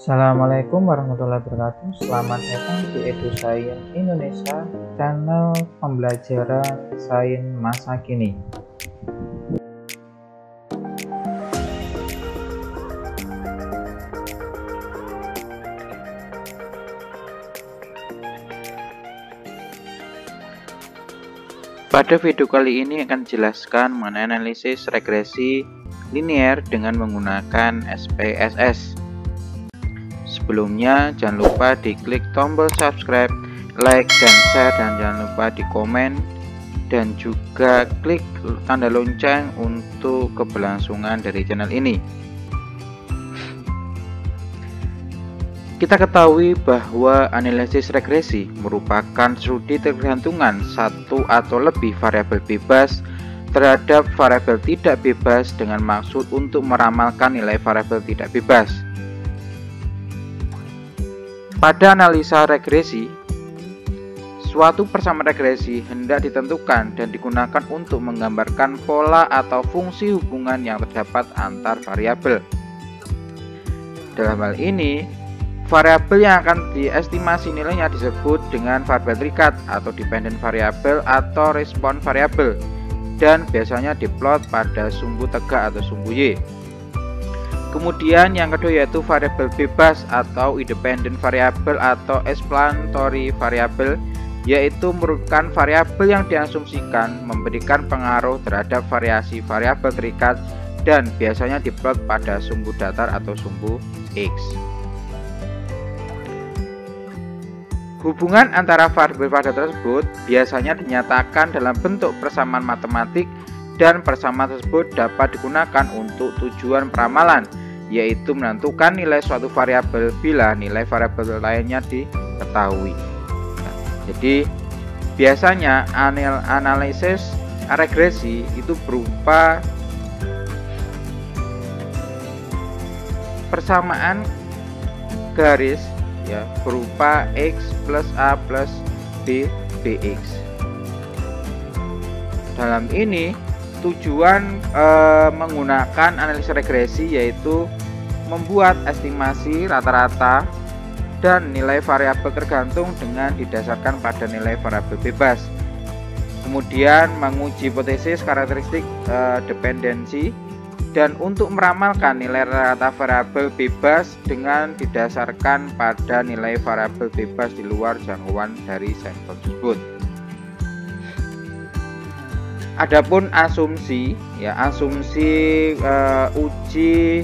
Assalamualaikum warahmatullahi wabarakatuh. Selamat datang di EduScience Indonesia, channel pembelajaran sains masa kini. Pada video kali ini akan dijelaskan mengenai analisis regresi linear dengan menggunakan SPSS. Sebelumnya jangan lupa diklik tombol subscribe, like, dan share, dan jangan lupa di komen dan juga klik tanda lonceng untuk keberlangsungan dari channel ini. Kita ketahui bahwa analisis regresi merupakan studi ketergantungan satu atau lebih variabel bebas terhadap variabel tidak bebas dengan maksud untuk meramalkan nilai variabel tidak bebas. Pada analisa regresi, suatu persamaan regresi hendak ditentukan dan digunakan untuk menggambarkan pola atau fungsi hubungan yang terdapat antar variabel. Dalam hal ini, variabel yang akan diestimasi nilainya disebut dengan variabel terikat atau dependent variable atau respon variabel, dan biasanya diplot pada sumbu tegak atau sumbu Y. Kemudian yang kedua yaitu variabel bebas atau independent variable atau explanatory variable, yaitu merupakan variabel yang diasumsikan memberikan pengaruh terhadap variasi variabel terikat dan biasanya diplot pada sumbu datar atau sumbu X. Hubungan antara variabel-variabel tersebut biasanya dinyatakan dalam bentuk persamaan matematik, dan persamaan tersebut dapat digunakan untuk tujuan peramalan, yaitu menentukan nilai suatu variabel bila nilai variabel lainnya diketahui. Jadi biasanya analisis regresi itu berupa persamaan garis ya, berupa X plus A plus B BX. Dalam ini tujuan menggunakan analisis regresi yaitu membuat estimasi rata-rata dan nilai variabel tergantung dengan didasarkan pada nilai variabel bebas. Kemudian menguji hipotesis karakteristik dependensi, dan untuk meramalkan nilai rata variabel bebas dengan didasarkan pada nilai variabel bebas di luar jangkauan dari sampel tersebut. Adapun asumsi uji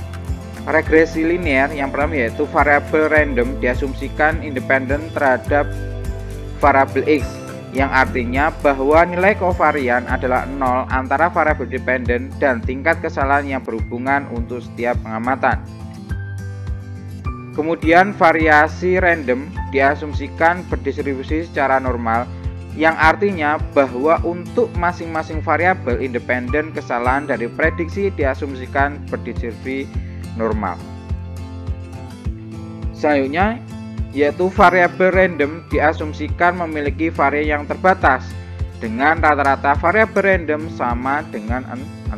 regresi linear yang pertama yaitu variabel random diasumsikan independen terhadap variabel X, yang artinya bahwa nilai kovarian adalah 0 antara variabel dependen dan tingkat kesalahan yang berhubungan untuk setiap pengamatan. Kemudian variasi random diasumsikan berdistribusi secara normal, yang artinya bahwa untuk masing-masing variabel independen kesalahan dari prediksi diasumsikan berdistribusi normal. Selanjutnya yaitu variabel random diasumsikan memiliki varian yang terbatas dengan rata-rata variabel random sama dengan 0.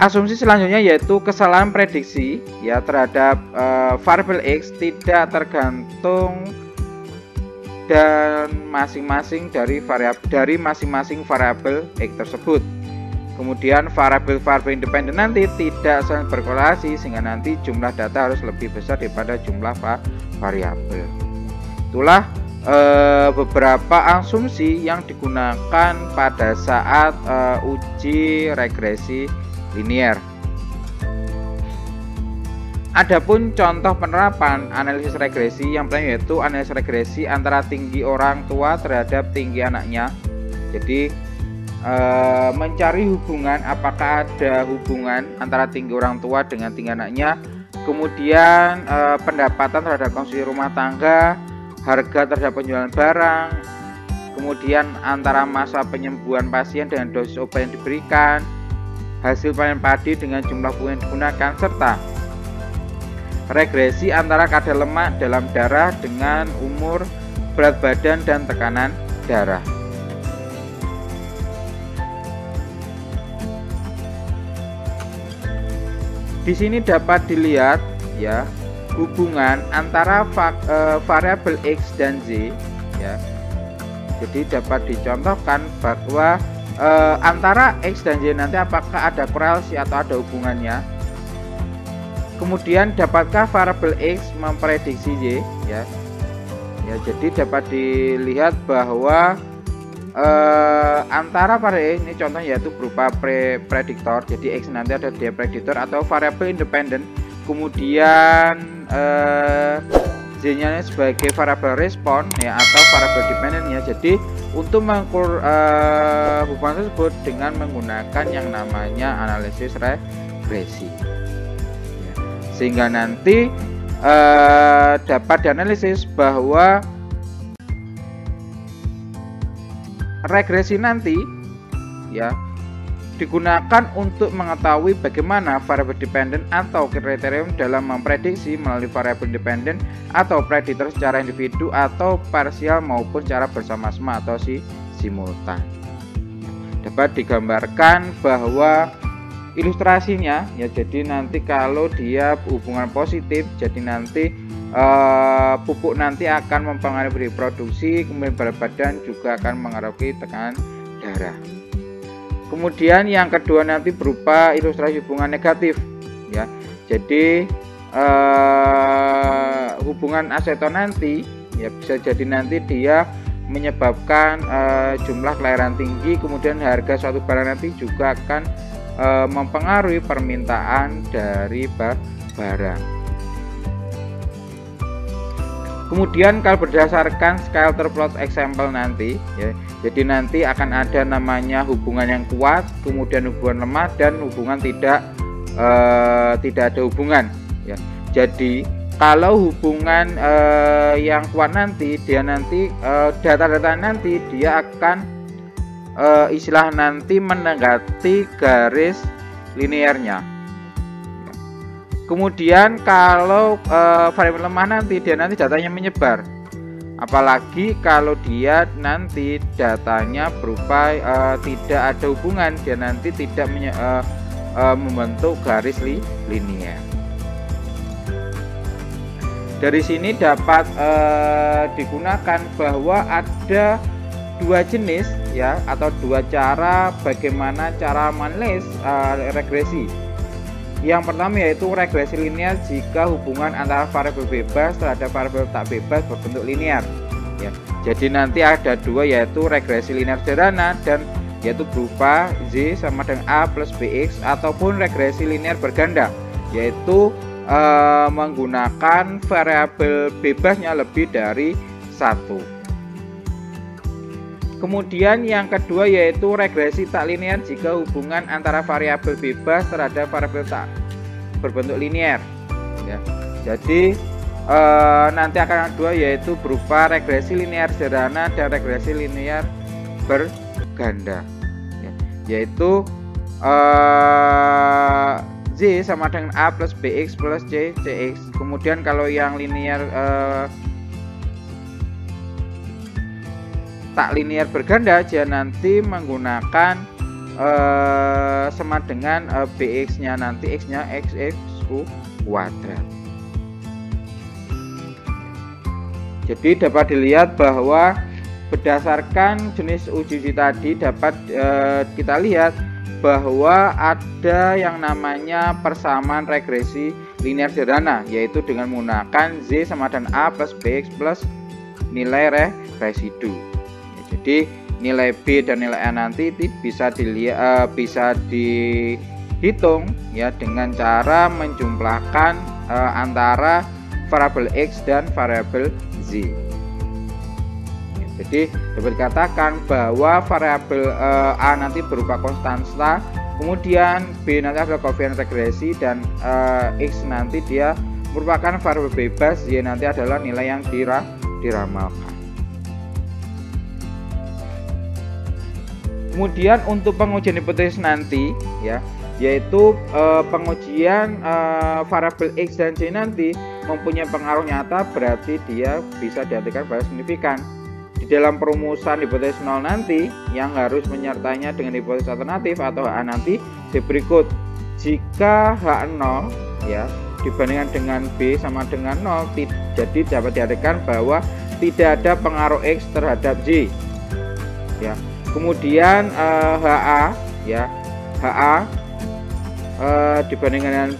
Asumsi selanjutnya yaitu kesalahan prediksi ya terhadap variabel X tidak tergantung dan masing-masing dari masing-masing variabel X tersebut. Kemudian variabel-variabel independen nanti tidak saling berkorelasi sehingga nanti jumlah data harus lebih besar daripada jumlah variabel. Itulah beberapa asumsi yang digunakan pada saat uji regresi linear. Adapun contoh penerapan analisis regresi yang pertama yaitu analisis regresi antara tinggi orang tua terhadap tinggi anaknya. Jadi mencari hubungan, apakah ada hubungan antara tinggi orang tua dengan tinggi anaknya, kemudian pendapatan terhadap konsumsi rumah tangga, harga terhadap penjualan barang, kemudian antara masa penyembuhan pasien dengan dosis obat yang diberikan, hasil panen padi dengan jumlah pupuk yang digunakan, serta regresi antara kadar lemak dalam darah dengan umur, berat badan, dan tekanan darah. Di sini dapat dilihat ya hubungan antara variabel X dan Z ya. Jadi dapat dicontohkan bahwa antara X dan Y nanti apakah ada korelasi atau ada hubungannya. Kemudian dapatkah variabel X memprediksi Y ya. Ya, jadi dapat dilihat bahwa antara variabel ini contohnya yaitu berupa prediktor. Jadi X nanti ada dia prediktor atau variabel independen. Kemudian Z-nya sebagai variabel respon ya atau variabel dependen ya. Jadi untuk mengukur hubungan tersebut dengan menggunakan yang namanya analisis regresi ya. Sehingga nanti dapat dianalisis bahwa regresi nanti ya digunakan untuk mengetahui bagaimana variabel dependen atau kriterium dalam memprediksi melalui variabel dependen atau prediktor secara individu atau parsial maupun secara bersama-sama atau simultan. Dapat digambarkan bahwa ilustrasinya ya, jadi nanti kalau dia hubungan positif, jadi nanti pupuk nanti akan mempengaruhi reproduksi, kemudian berat badan juga akan mengaruhi tekanan darah. Kemudian yang kedua nanti berupa ilustrasi hubungan negatif ya. Jadi hubungan aseton nanti ya bisa jadi nanti dia menyebabkan jumlah kelahiran tinggi, kemudian harga suatu barang nanti juga akan mempengaruhi permintaan dari barang. Kemudian kalau berdasarkan scatter plot example nanti ya, jadi nanti akan ada namanya hubungan yang kuat, kemudian hubungan lemah dan hubungan tidak ada hubungan ya. Jadi kalau hubungan yang kuat nanti dia nanti data-data nanti dia akan istilah nanti menegati garis linearnya. Kemudian kalau variabel lemah nanti dia nanti datanya menyebar, apalagi kalau dia nanti datanya berupa tidak ada hubungan, dia nanti tidak membentuk garis linear. Dari sini dapat digunakan bahwa ada dua jenis ya atau dua cara bagaimana cara menganalisis regresi. Yang pertama yaitu regresi linear jika hubungan antara variabel bebas terhadap variabel tak bebas berbentuk linear ya. Jadi nanti ada dua yaitu regresi linear sederhana dan yaitu berupa Z sama dengan A plus BX, ataupun regresi linear berganda yaitu menggunakan variabel bebasnya lebih dari satu. Kemudian yang kedua yaitu regresi tak linear jika hubungan antara variabel bebas terhadap variabel tak berbentuk linear ya. Jadi nanti akan ada dua yaitu berupa regresi linear sederhana dan regresi linear berganda ya. Yaitu Z sama dengan A plus BX plus C CX. Kemudian kalau yang linear tak linear berganda dia nanti menggunakan sama dengan BX nya nanti X nya XX kuadrat. Jadi dapat dilihat bahwa berdasarkan jenis uji tadi dapat kita lihat bahwa ada yang namanya persamaan regresi linear sederhana yaitu dengan menggunakan Z sama dengan A plus BX plus nilai residu. Jadi nilai B dan nilai A nanti bisa dihitung ya dengan cara menjumlahkan antara variabel X dan variabel Z. Jadi dapat dikatakan bahwa variabel A nanti berupa konstanta, kemudian B nanti adalah koefisien regresi dan X nanti dia merupakan variabel bebas, Y nanti adalah nilai yang diramalkan. Kemudian untuk pengujian hipotesis nanti ya, yaitu pengujian variabel X dan Y nanti mempunyai pengaruh nyata, berarti dia bisa diartikan pada signifikan. Di dalam perumusan hipotesis 0 nanti yang harus menyertainya dengan hipotesis alternatif atau A nanti berikut. Jika H0 ya dibandingkan dengan B sama dengan 0, jadi dapat diartikan bahwa tidak ada pengaruh X terhadap Y ya. Kemudian HA ya, HA dibandingkan dengan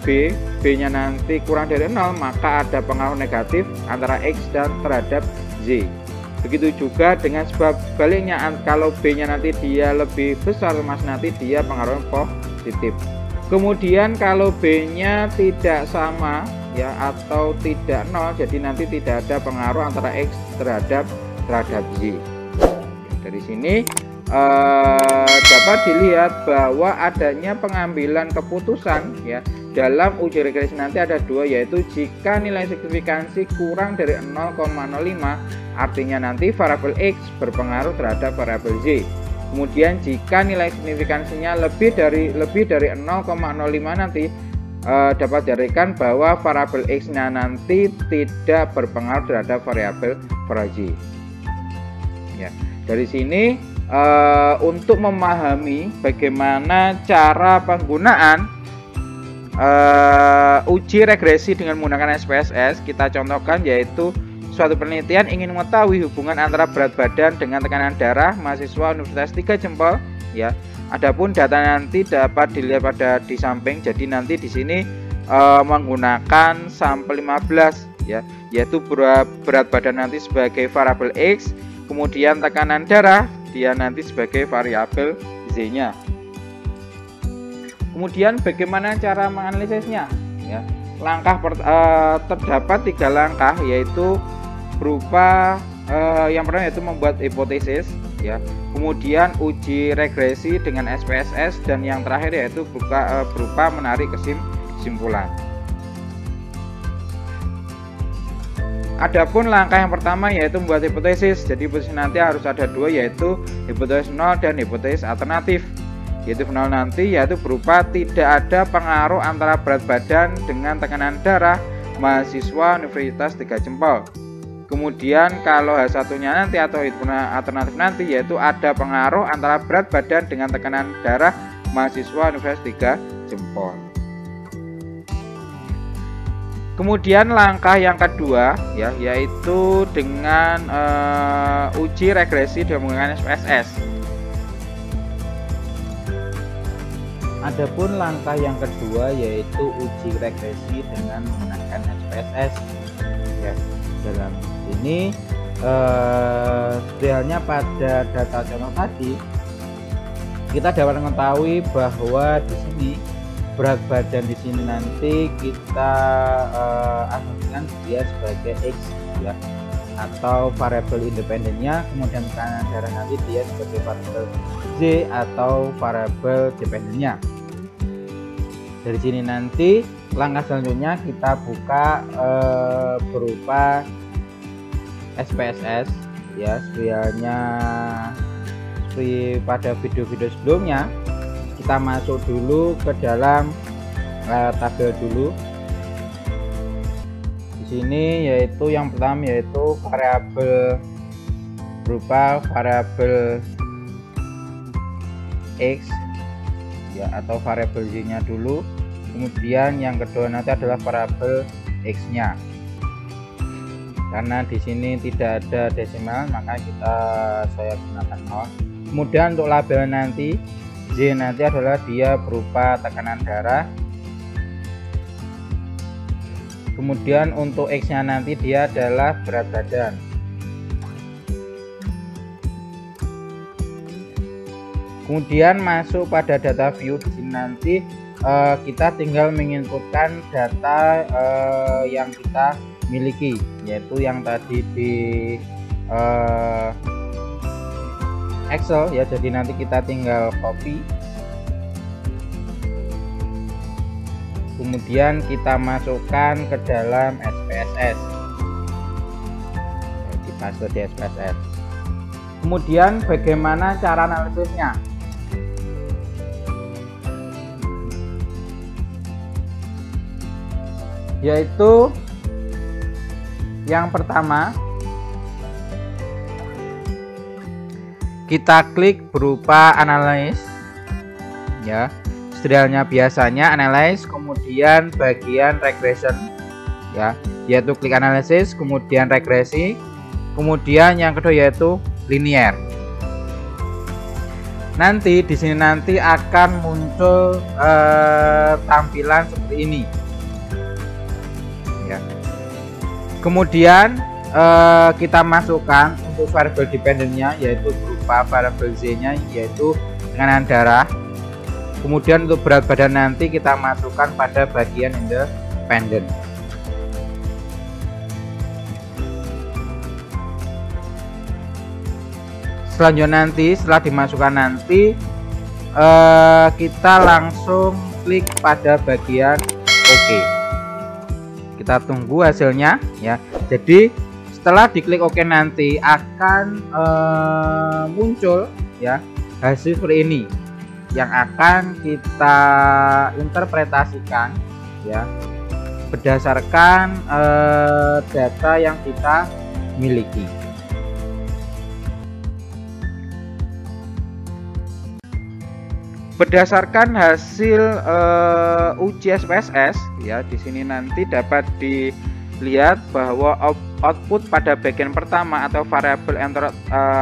B nya nanti kurang dari 0, maka ada pengaruh negatif antara X dan terhadap Y. Begitu juga dengan sebaliknya, kalau B nya nanti dia lebih besar, nanti dia pengaruhnya positif. Kemudian kalau B nya tidak sama ya atau tidak 0, jadi nanti tidak ada pengaruh antara X terhadap Y. Dari sini dapat dilihat bahwa adanya pengambilan keputusan ya dalam uji regresi nanti ada dua, yaitu jika nilai signifikansi kurang dari 0,05, artinya nanti variabel X berpengaruh terhadap variabel Y. Kemudian jika nilai signifikansinya lebih dari 0,05 nanti dapat diartikan bahwa variabel X-nya nanti tidak berpengaruh terhadap variabel Y. Ya, dari sini untuk memahami bagaimana cara penggunaan uji regresi dengan menggunakan SPSS, kita contohkan yaitu suatu penelitian ingin mengetahui hubungan antara berat badan dengan tekanan darah mahasiswa Universitas 3 Jempol ya. Adapun data nanti dapat dilihat di samping. Jadi nanti di sini menggunakan sampel 15 ya, yaitu berat badan nanti sebagai variabel X, kemudian tekanan darah dia nanti sebagai variabel Z-nya. Kemudian bagaimana cara menganalisisnya ya. Terdapat 3 langkah, yaitu berupa yang pertama yaitu membuat hipotesis ya, kemudian uji regresi dengan SPSS, dan yang terakhir yaitu berupa menarik kesimpulan. Adapun langkah yang pertama yaitu membuat hipotesis. Jadi hipotesis nanti harus ada dua, yaitu hipotesis nol dan hipotesis alternatif. Yaitu nol nanti yaitu berupa tidak ada pengaruh antara berat badan dengan tekanan darah mahasiswa Universitas 3 Jempol. Kemudian kalau H1-nya nanti atau alternatif nanti yaitu ada pengaruh antara berat badan dengan tekanan darah mahasiswa Universitas 3 Jempol. Kemudian langkah yang kedua ya, yaitu dengan uji regresi dengan menggunakan SPSS. Adapun langkah yang kedua yaitu uji regresi dengan menggunakan SPSS. Ya, dalam ini seperti halnya pada data contoh tadi, kita dapat mengetahui bahwa di sini berat badan di sini nanti kita asumsikan dia sebagai X ya, atau variabel independennya, kemudian tekanan darah nanti dia sebagai variabel Z atau variabel dependennya. Dari sini nanti langkah selanjutnya kita buka berupa SPSS ya, seperti pada video-video sebelumnya. Kita masuk dulu ke dalam tabel dulu. Di sini yaitu yang pertama yaitu variabel berupa variabel X ya, atau variabel Y-nya dulu. Kemudian yang kedua nanti adalah variabel X-nya. Karena di sini tidak ada desimal, maka saya gunakan 0. Kemudian untuk label nanti Z nanti adalah dia berupa tekanan darah. Kemudian untuk X-nya nanti dia adalah berat badan. Kemudian masuk pada data view. Di sini nanti kita tinggal menginputkan data yang kita miliki, yaitu yang tadi di Excel ya. Jadi nanti kita tinggal copy, kemudian kita masukkan ke dalam SPSS, dipaste di SPSS. Kemudian bagaimana cara analisisnya? Yaitu yang pertama, kita klik berupa analysis ya. Tutorialnya biasanya analyze, kemudian bagian regression ya, yaitu klik analisis, kemudian regresi, kemudian yang kedua yaitu linear. Nanti di sini nanti akan muncul tampilan seperti ini ya. Kemudian kita masukkan untuk variable dependentnya, yaitu berupa variable Z-nya, yaitu tekanan darah. Kemudian untuk berat badan nanti kita masukkan pada bagian independent. Selanjutnya nanti setelah dimasukkan nanti kita langsung klik pada bagian OK. Kita tunggu hasilnya ya. Jadi setelah diklik OK nanti akan muncul ya hasil seperti ini yang akan kita interpretasikan ya berdasarkan data yang kita miliki. Berdasarkan hasil uji SPSS ya, di sini nanti dapat dilihat bahwa output pada bagian pertama atau variable enter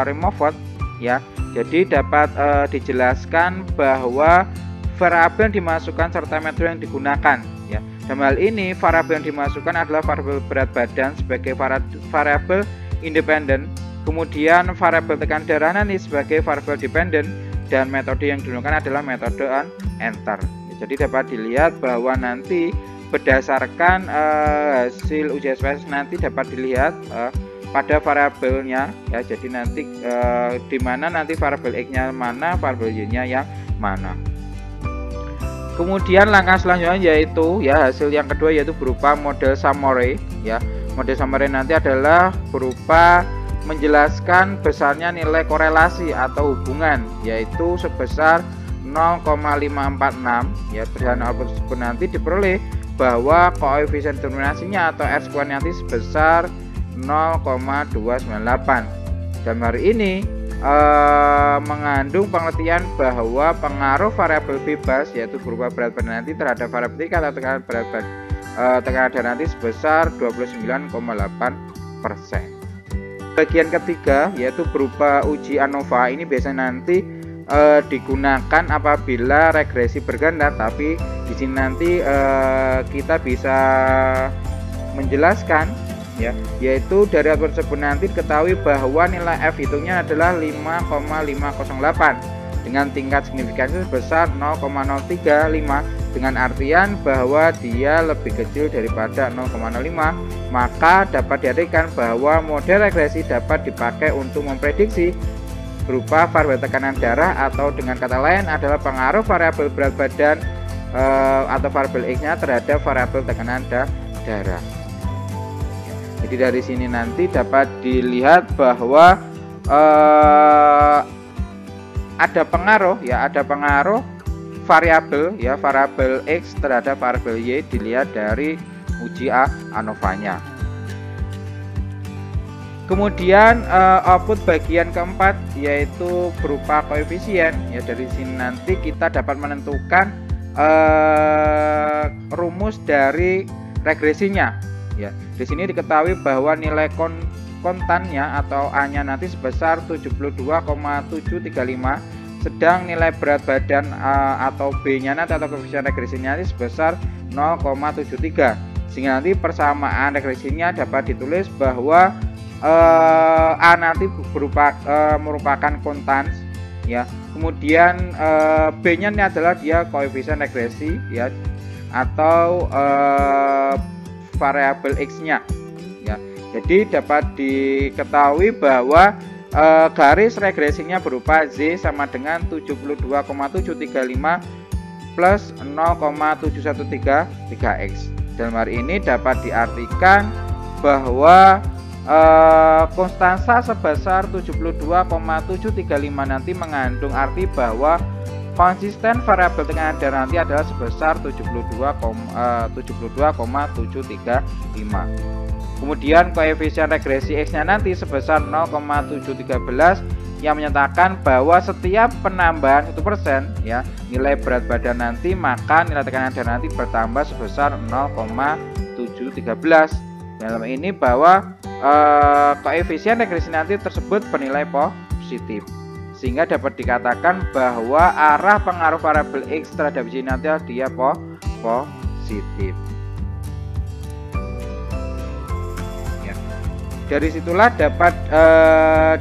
removed ya. Jadi dapat dijelaskan bahwa variabel yang dimasukkan serta metode yang digunakan ya. Dalam hal ini variabel yang dimasukkan adalah variabel berat badan sebagai variabel independen, kemudian variabel tekanan darah nanti sebagai variabel dependent, dan metode yang digunakan adalah metode enter. Jadi dapat dilihat bahwa nanti berdasarkan hasil uji SPSS nanti dapat dilihat pada variabelnya ya. Jadi nanti di mana nanti variabel X-nya mana, variabel Y-nya yang mana. Kemudian langkah selanjutnya yaitu ya hasil yang kedua yaitu berupa model summary ya. Model summary nanti adalah berupa menjelaskan besarnya nilai korelasi atau hubungan, yaitu sebesar 0,546 ya. Berdasarkan output tersebut nanti diperoleh bahwa koefisien determinasinya atau R-square nanti sebesar 0,298. Dalam hari ini mengandung pengertian bahwa pengaruh variabel bebas yaitu berupa berat badan nanti terhadap variabel T atau tekanan darah nanti sebesar 29,8%. Bagian ketiga yaitu berupa uji ANOVA. Ini biasanya nanti digunakan apabila regresi berganda, tapi di sini nanti kita bisa menjelaskan ya, yaitu dari output tersebut nanti diketahui bahwa nilai F hitungnya adalah 5,508 dengan tingkat signifikansi sebesar 0,035 dengan artian bahwa dia lebih kecil daripada 0,05, maka dapat diartikan bahwa model regresi dapat dipakai untuk memprediksi berupa variabel tekanan darah, atau dengan kata lain adalah pengaruh variabel berat badan atau variabel X-nya terhadap variabel tekanan darah. Jadi dari sini nanti dapat dilihat bahwa ada pengaruh variabel ya, variabel X terhadap variabel Y dilihat dari uji ANOVA-nya. Kemudian output bagian keempat yaitu berupa koefisien ya. Dari sini nanti kita dapat menentukan rumus dari regresinya ya. Di sini diketahui bahwa nilai kontannya atau A-nya nanti sebesar 72,735, sedang nilai berat badan atau B-nya nanti atau koefisien regresinya nanti sebesar 0,73, sehingga nanti persamaan regresinya dapat ditulis bahwa A nanti merupakan konstans ya, kemudian B-nya ini adalah dia koefisien regresi ya, atau variabel X-nya ya. Jadi dapat diketahui bahwa garis regresinya berupa Z sama dengan 72,735 plus 0,7133x. Dalam hal ini dapat diartikan bahwa konstansa sebesar 72,735 nanti mengandung arti bahwa konsisten variabel tekanan darah nanti adalah sebesar 72,735. Kemudian koefisien regresi X-nya nanti sebesar 0,713 yang menyatakan bahwa setiap penambahan 1% ya nilai berat badan nanti, maka nilai tekanan darah nanti bertambah sebesar 0,713. Dalam ini bahwa koefisien regresi nanti tersebut bernilai positif, sehingga dapat dikatakan bahwa arah pengaruh variabel X terhadap Y nanti dia positif. Ya. Dari situlah dapat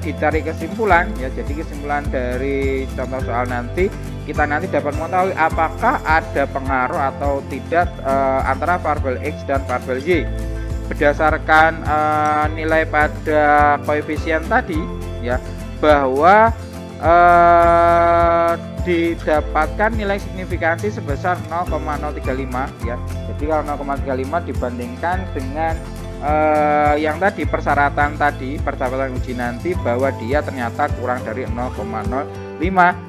ditarik kesimpulan ya. Jadi kesimpulan dari contoh soal nanti, kita nanti dapat mengetahui apakah ada pengaruh atau tidak antara variabel X dan variabel Y. Berdasarkan nilai pada koefisien tadi ya, bahwa didapatkan nilai signifikansi sebesar 0,035 ya. Jadi kalau 0,35 dibandingkan dengan yang tadi persyaratan uji nanti, bahwa dia ternyata kurang dari 0,05,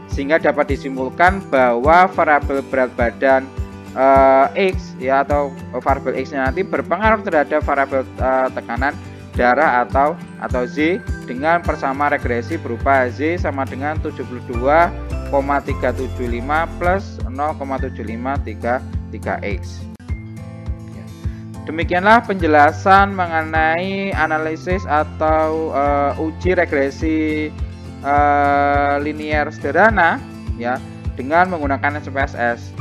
sehingga dapat disimpulkan bahwa variabel berat badan X ya, atau variabel X-nya nanti berpengaruh terhadap variabel tekanan darah atau Z, dengan persama regresi berupa Z sama dengan 72,375 plus 0,7533X. Demikianlah penjelasan mengenai analisis atau uji regresi linier sederhana ya dengan menggunakan SPSS.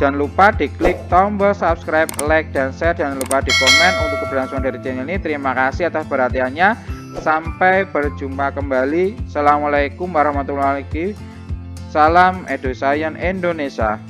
Jangan lupa diklik tombol subscribe, like, dan share. Jangan lupa di komen untuk keberlangsungan dari channel ini. Terima kasih atas perhatiannya. Sampai berjumpa kembali. Assalamualaikum warahmatullahi wabarakatuh. Salam EduScience Indonesia.